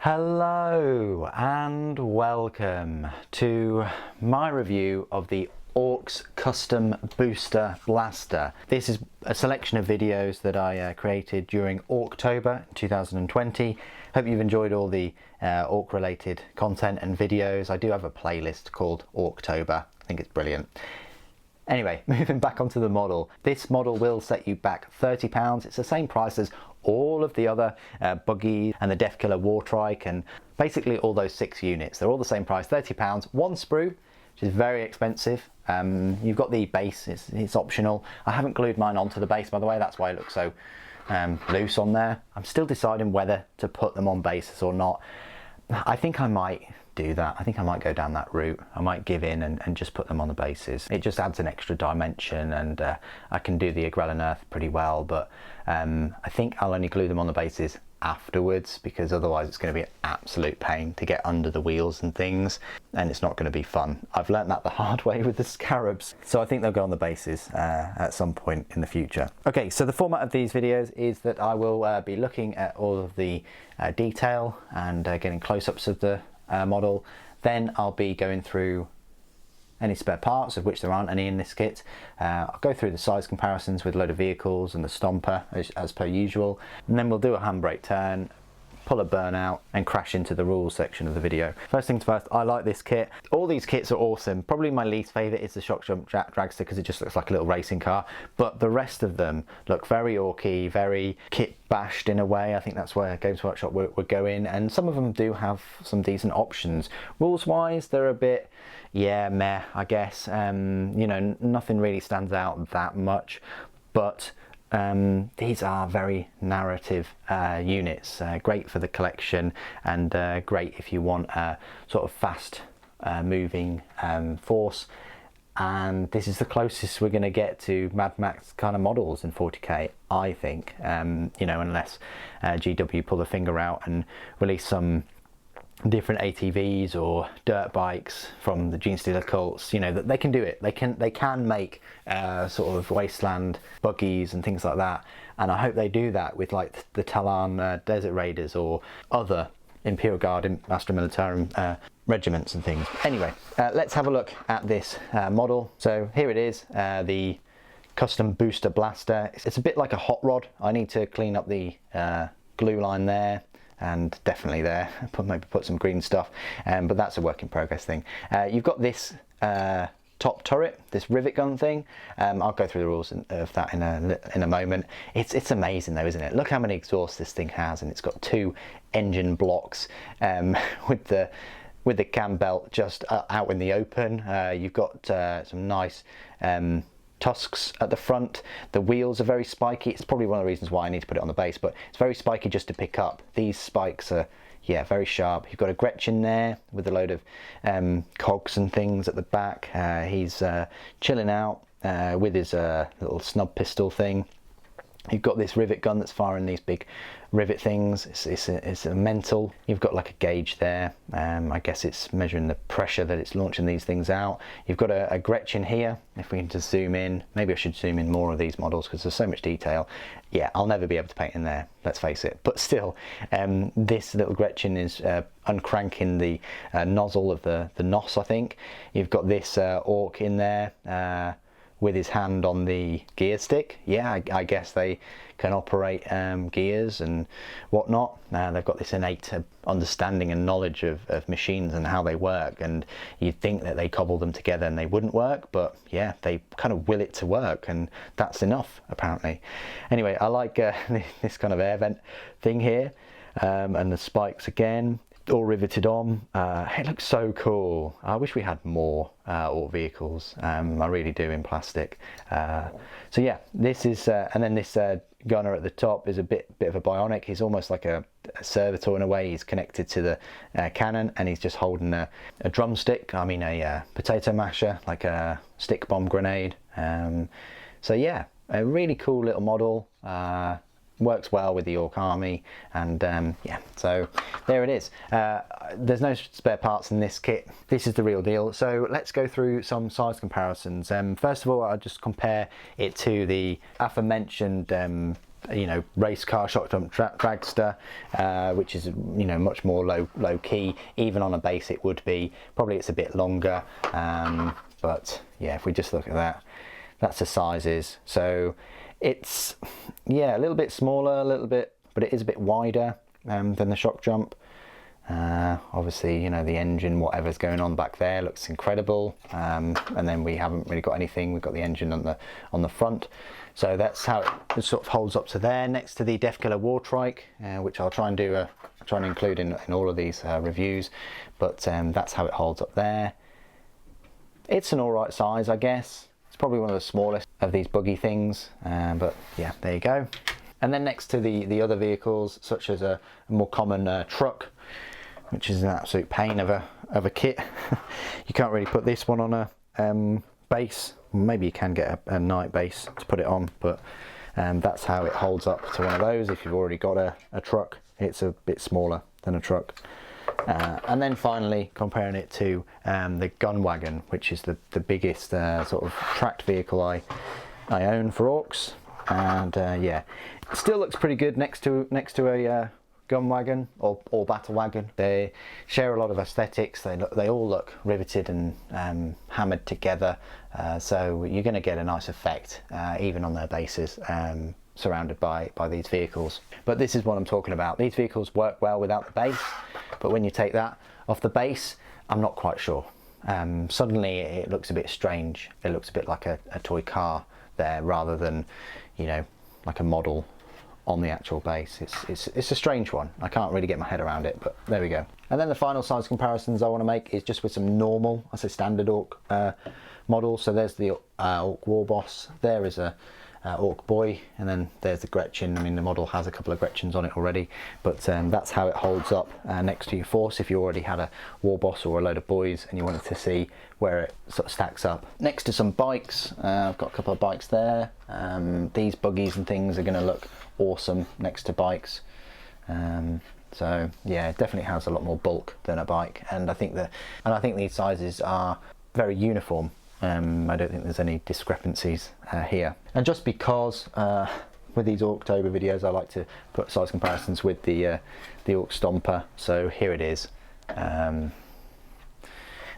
Hello and welcome to my review of the Orks Kustom Boosta-Blasta. This is a selection of videos that I created during Orktober 2020. Hope you've enjoyed all the Ork related content and videos. I do have a playlist called Orktober. I think it's brilliant. Anyway, moving back onto the model. This model will set you back £30. It's the same price as all of the other buggies and the Deathkiller Wartrike and basically all those 6 units. They're all the same price, £30. One sprue, which is very expensive. You've got the base, it's optional. I haven't glued mine onto the base, by the way. That's why it looks so loose on there. I'm still deciding whether to put them on bases or not. I think I might do that. I think I might go down that route. I might give in and just put them on the bases. It just adds an extra dimension, and I can do the Agrellan Earth pretty well, but I think I'll only glue them on the bases afterwards, because otherwise it's going to be an absolute pain to get under the wheels and things, and it's not going to be fun. I've learnt that the hard way with the scarabs, so I think they'll go on the bases at some point in the future. Okay, so the format of these videos is that I will be looking at all of the detail and getting close-ups of the model. Then I'll be going through any spare parts, of which there aren't any in this kit. I'll go through the size comparisons with a load of vehicles and the stomper as per usual, and then we'll do a handbrake turn, pull a burnout and crash into the rules section of the video. First things first, I like this kit. All these kits are awesome. Probably my least favourite is the Shock Jump Dragster, because it just looks like a little racing car, but the rest of them look very orky, very kit bashed in a way. I think that's where Games ORKshop would go in, and some of them do have some decent options. Rules wise, they're a bit, yeah, meh, I guess. You know, nothing really stands out that much, but these are very narrative units, great for the collection, and great if you want a sort of fast moving force. And this is the closest we're going to get to Mad Max kind of models in 40k, I think. You know, unless GW pull the finger out and release some different ATVs or dirt bikes from the Gene Stealer cults, you know, that they can do it. They can make sort of wasteland buggies and things like that, and I hope they do that with like the Talon Desert Raiders or other Imperial Guard Astra Militarum regiments and things. Anyway, let's have a look at this model. So here it is, the Kustom Boosta-Blasta. It's a bit like a hot rod. I need to clean up the glue line there, and definitely there, maybe put some green stuff, but that's a work in progress thing. You've got this top turret, this rivet gun thing. I'll go through the rules of that in a moment. It's amazing though, isn't it? Look how many exhausts this thing has, and it's got 2 engine blocks with the cam belt just out in the open. You've got some nice tusks at the front. The wheels are very spiky. It's probably one of the reasons why I need to put it on the base, but it's very spiky just to pick up. These spikes are, yeah, very sharp. You've got a Gretchen there with a load of cogs and things at the back. He's chilling out with his little snub pistol thing. You've got this rivet gun that's firing these big rivet things. It's a mental. You've got like a gauge there. I guess it's measuring the pressure that it's launching these things out. You've got a Gretchen here. If we can just zoom in, maybe I should zoom in more of these models because there's so much detail. Yeah, I'll never be able to paint in there, let's face it. But still, this little Gretchen is uncranking the nozzle of the NOS, I think. You've got this Ork in there. With his hand on the gear stick. Yeah, I guess they can operate gears and whatnot. They've got this innate understanding and knowledge of machines and how they work, and you'd think that they cobble them together and they wouldn't work, but yeah, they kind of will it to work, and that's enough apparently. Anyway, I like this kind of air vent thing here, and the spikes again, all riveted on. It looks so cool. I wish we had more Ork vehicles. I really do, in plastic. So yeah, this is, and then this gunner at the top is a bit of a bionic. He's almost like a servitor in a way. He's connected to the cannon, and he's just holding a drumstick. I mean a potato masher, like a stick bomb grenade. So yeah, a really cool little model. Works well with the Ork army, and yeah, so there it is. There's no spare parts in this kit. This is the real deal. So let's go through some size comparisons. First of all, I'll just compare it to the aforementioned you know, race car shock dump dragster, which is, you know, much more low key. Even on a base it would be. Probably it's a bit longer, but yeah, if we just look at that, that's the sizes. So it's, yeah, a little bit smaller, a little bit, but it is a bit wider than the shock jump. Obviously, you know, the engine, whatever's going on back there, looks incredible, and then we haven't really got anything. We've got the engine on the front, so that's how it sort of holds up to there, next to the Deathkiller War Trike, which I'll try and do try and include in all of these reviews. But that's how it holds up there. It's an all right size, I guess. It's probably one of the smallest of these buggy things, but yeah, there you go. And then next to the other vehicles, such as a more common truck, which is an absolute pain of a kit. You can't really put this one on a base. Maybe you can get a night base to put it on, but that's how it holds up to one of those. If you've already got a truck, it's a bit smaller than a truck. And then finally comparing it to the gun wagon, which is the biggest sort of tracked vehicle I own for Orks. And yeah, it still looks pretty good next to a gun wagon or battle wagon. They share a lot of aesthetics. They all look riveted and hammered together, so you're going to get a nice effect even on their bases, surrounded by these vehicles. But this is what I'm talking about. These vehicles work well without the base, but when you take that off the base, I'm not quite sure. Suddenly it looks a bit strange. It looks a bit like a toy car there, rather than, you know, like a model on the actual base. It's a strange one. I can't really get my head around it, but there we go. And then the final size comparisons I want to make is just with some normal, I say standard Ork models. So there's the Ork War Boss, there is a Ork Boy, and then there's the Gretchen. I mean, the model has a couple of Gretchens on it already, but that's how it holds up next to your force if you already had a War Boss or a load of boys and you wanted to see where it sort of stacks up. Next to some bikes, I've got a couple of bikes there. These buggies and things are going to look awesome next to bikes. So yeah, it definitely has a lot more bulk than a bike, and I think these sizes are very uniform. I don't think there's any discrepancies here. And just because with these Orktober videos I like to put size comparisons with the Ork Stomper, so here it is.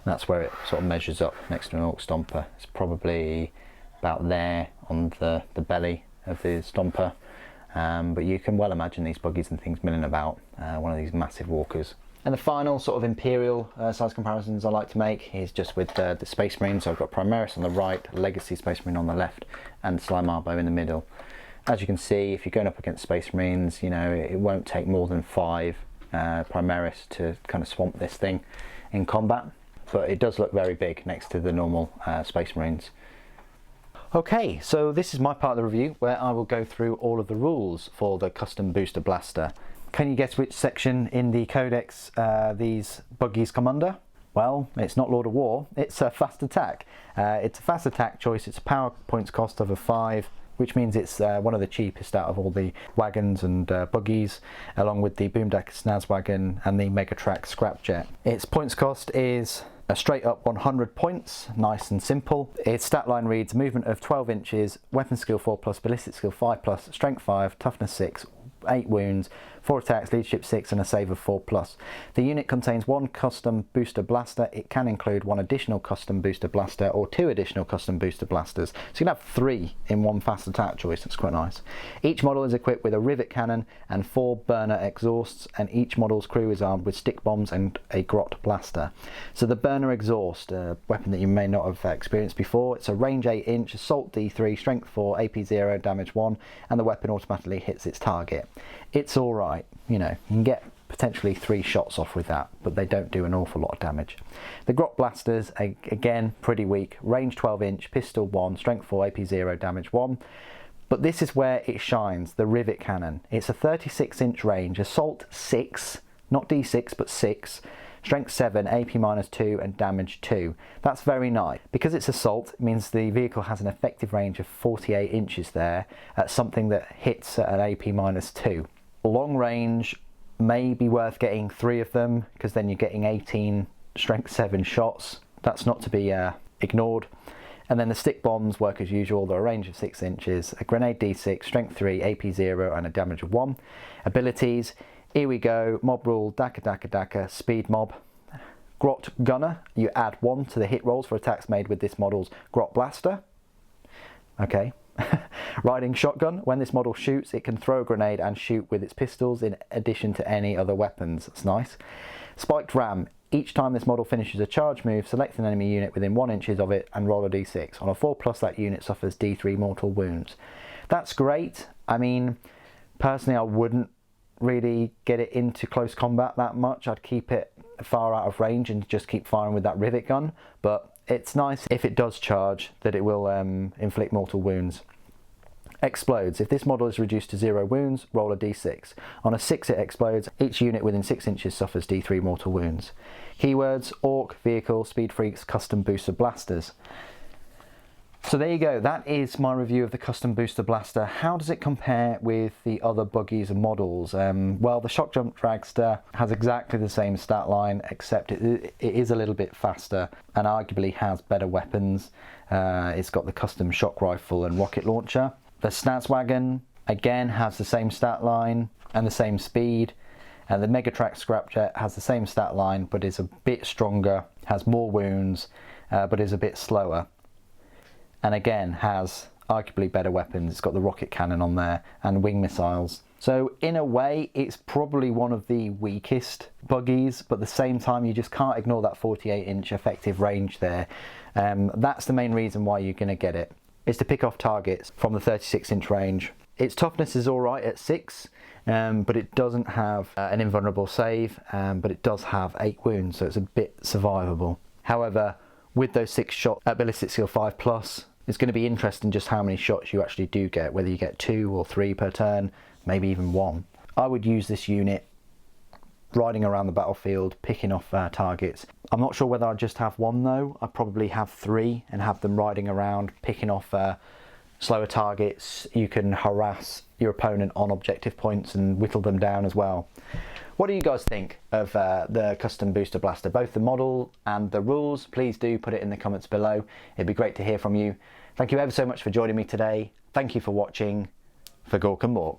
That's where it sort of measures up next to an Ork Stomper. It's probably about there on the belly of the Stomper. But you can well imagine these buggies and things milling about one of these massive walkers. And the final sort of imperial size comparisons I like to make is just with the Space Marines. So I've got Primaris on the right, Legacy Space Marine on the left, and Slime Arbo in the middle. As you can see, if you're going up against Space Marines, you know, it won't take more than 5 Primaris to kind of swamp this thing in combat. But it does look very big next to the normal Space Marines. Okay, so this is my part of the review where I will go through all of the rules for the Kustom Boosta-Blasta. Can you guess which section in the Codex these buggies come under? Well, it's not Lord of War, it's a fast attack. It's a fast attack choice, it's a power points cost of a 5, which means it's one of the cheapest out of all the wagons and buggies, along with the Boomdakka Snazzwagon and the Megatrack Scrapjet. Its points cost is a straight up 100 points, nice and simple. Its stat line reads movement of 12 inches, weapon skill 4+, ballistic skill 5+, strength 5, toughness 6, 8 wounds, 4 attacks, leadership 6 and a save of 4+. The unit contains 1 Kustom Boosta-Blasta. It can include 1 additional Kustom Boosta-Blasta or 2 additional Kustom Boosta-Blasters. So you can have 3 in one fast attack choice. That's quite nice. Each model is equipped with a rivet cannon and 4 burner exhausts, and each model's crew is armed with stick bombs and a grot blaster. So the burner exhaust, a weapon that you may not have experienced before, it's a range 8 inch, assault D3, strength 4, AP 0, damage 1, and the weapon automatically hits its target. It's alright, you know, you can get potentially 3 shots off with that, but they don't do an awful lot of damage. The grot blasters, again, pretty weak, range 12 inch, pistol 1, strength 4, AP 0, damage 1. But this is where it shines, the rivet cannon. It's a 36 inch range, assault 6, not D6 but 6, strength 7, AP -2 and damage 2. That's very nice. Because it's assault, it means the vehicle has an effective range of 48 inches there at something that hits at an AP -2. Long range may be worth getting 3 of them, because then you're getting 18 strength 7 shots. That's not to be ignored. And then the stick bombs work as usual. They're a range of 6 inches, a grenade D6, strength 3, AP 0 and a damage of 1. Abilities, here we go, mob rule, Dakka Dakka Dakka, speed mob. Grot gunner, you add 1 to the hit rolls for attacks made with this model's grot blaster. Okay. Riding shotgun, when this model shoots it can throw a grenade and shoot with its pistols in addition to any other weapons. That's nice. Spiked ram, each time this model finishes a charge move, select an enemy unit within 1 inch of it and roll a d6. On a 4+, that unit suffers d3 mortal wounds. That's great. I mean, personally I wouldn't really get it into close combat that much. I'd keep it far out of range and just keep firing with that rivet gun, but it's nice if it does charge that it will inflict mortal wounds. Explodes. If this model is reduced to 0 wounds, roll a d6. On a 6 it explodes. Each unit within 6 inches suffers d3 mortal wounds. Keywords, Ork, Vehicle, Speed Freaks, Kustom Boosta-Blasters. So there you go, that is my review of the Kustom Boosta-Blasta. How does it compare with the other buggies and models? Well, the Shock Jump Dragster has exactly the same stat line, except it is a little bit faster and arguably has better weapons. It's got the custom shock rifle and rocket launcher. The Snazzwagon, again, has the same stat line and the same speed. And the Megatrack Scrapjet has the same stat line, but is a bit stronger, has more wounds, but is a bit slower. And again, has arguably better weapons. It's got the rocket cannon on there and wing missiles. So in a way, it's probably one of the weakest buggies, but at the same time, you just can't ignore that 48-inch effective range there. That's the main reason why you're gonna get it. Is to pick off targets from the 36-inch range. Its toughness is all right at 6, but it doesn't have an invulnerable save, but it does have 8 wounds, so it's a bit survivable. However, with those 6 shots at ballistic skill 5+, it's going to be interesting just how many shots you actually do get, whether you get 2 or 3 per turn, maybe even 1. I would use this unit riding around the battlefield, picking off targets. I'm not sure whether I'd just have 1 though. I'd probably have 3 and have them riding around, picking off slower targets. You can harass your opponent on objective points and whittle them down as well. What do you guys think of the Kustom Boosta-Blasta, both the model and the rules? Please do put it in the comments below. It'd be great to hear from you. Thank you ever so much for joining me today. Thank you for watching. For Gork and Mork.